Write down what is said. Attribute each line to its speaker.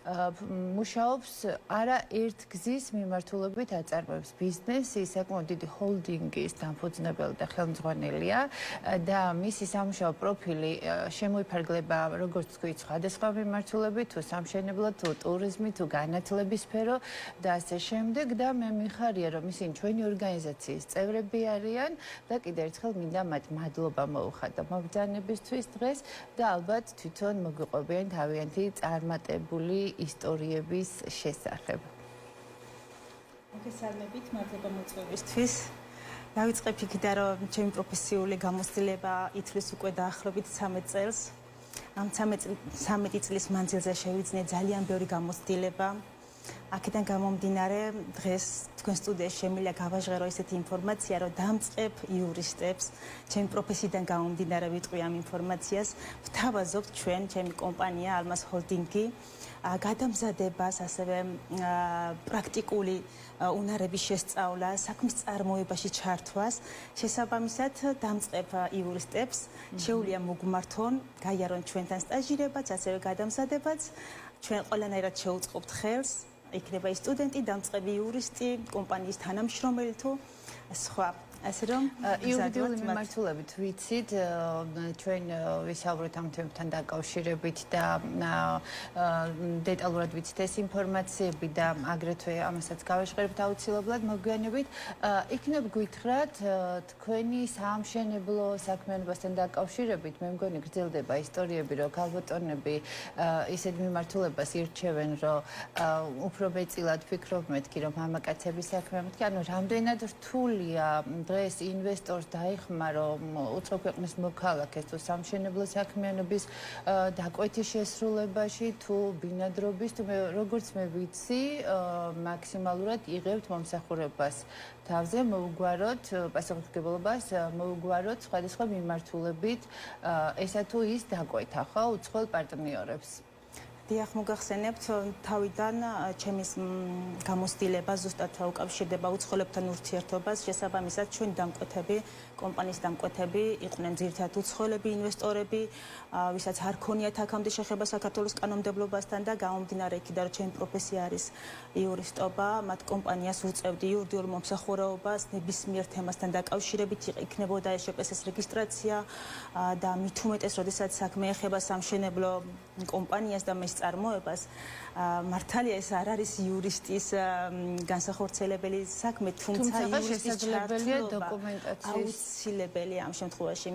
Speaker 1: მუშაობს არა ერთ გზის მიმართულებით აწარმოებს ბიზნესი, საკმაოდ დიდი ჰოლდინგის დამფუძნებელი და ხელმძღვანელია და მისი სამუშაო პროფილი შემოიფარგლება როგორც თქვით სხვადასხვა მიმართულებით, თუ სამშენებლო, თუ ტურიზმი, თუ განათლების სფერო და ასე შემდეგ და მე მიხარია რომ ისინი ჩვენი ორგანიზაციის წევრები არიან და კიდევ ერთხელ მინდა მათ მადლობა მოუხადო მობრძანებისთვის დღეს და ალბათ თვითონ მოგვიყვებიან თავიანთი წარმატებული ისტორიების შესახებ.
Speaker 2: მოგესალმებით, მადლობა მოწვევისთვის. დავიწყებ იქიდან, რომ ჩემი პროფესიული გამოცდილება ითვლის უკვე დაახლოებით 13 წელს. ამ 13 წლის მანძილზე შევიძინე ძალიან ბევრი გამოცდილება. აქედან გამომდინარე, დღეს თქვენ სტუდიაში შემიძლია გავაჟღერო ესეთი ინფორმაცია, რომ დამწყებ იურისტებს, ჩემი პროფესიიდან გამომდინარე ვიტყვი ამ ინფორმაციას, ვთავაზობთ ჩვენ, ჩემი კომპანია ალმას ჰოლდინგი, გადამზადებას, ასევე პრაქტიკული უნარების შესწავლა, საქმის წარმოებაში ჩართვას, შესაბამისად დამწყებ იურისტებს შეუძლია მოგმართონ, გაიარონ ჩვენთან სტაჟირებაც, ასევე გადამზადებაც, ჩვენ ყველანაირად შევუწყობთ ხელს. იქნება ის სტუდენტი, დამწყები იურისტი, კომპანიის თანამშრომელი თუ სხვა. ასე რომ
Speaker 1: იურიდიული მიმართულებით ვიცით, ჩვენ ვისაუბრეთ ამ თემებთან დაკავშირებით და დეტალურად ვიცით ეს ინფორმაციები და აგრეთვე ამასაც გავეშყერებთ აუცილებლად მოგვიანებით. იქნებ გითხრათ, თქვენი საამშენებლო საქმიანობასთან დაკავშირებით, მე მგონი გრძელდება ისტორიები, რომ ქალბატონები ისეთ მიმართულებას ირჩევენ, რომ უფრო მეტწილად ფიქრობ მეთქი, რომ მამაკაცების საქმე მეთქი, ანუ რამდენად რთულია დღეს ინვესტორს დაიხმა, რომ უცხო ქვეყნის მოქალაქეს თუ სამშენებლო საქმიანობის დაკვეთის შესრულებაში, თუ ბინადრობის, თუ როგორც მე ვიცი, მაქსიმალურად იღებთ მომსახურებას თავზე, მოუგვაროთ პასუხისმგებლობას, მოუგვაროთ სხვადასხვა მიმართულებით, ესა თუ ის დაკვეთა, ხო, უცხოელ პარტნიორებს.
Speaker 2: დიახ, მოგახსენებთ, თავიდან ჩემის გამოცდილება ზუსტად უკავშირდება უცხოელებთან ურთიერთობას, შესაბამისად ჩვენი დამკვეთები, კომპანიის დამკვეთები იყვნენ ძირითადად უცხოელები ინვესტორები, ვისაც არ ქონიათ აქამდე შეხება საქართველოს კანონმდებლობასთან და გამომდინარე იქიდან, რომ ჩემი პროფესია არის იურისტობა, მათ კომპანიას უწევდი იურიდიულ მომსახურეობას, ნებისმიერ თემასთან დაკავშირებით იქნებოდა შპს-ის რეგისტრაცია და მით უმეტეს, როდესაც საქმე ეხება სამშენებლო კომპანიას და მის წარმოებას, მართალია ეს არ არის იურისტის განსახორციელებელი საქმე, თუმცა იურისტის
Speaker 1: შესაძლებელია დოკუმენტაციის
Speaker 2: აუცილებელია ამ შემთხვევაში.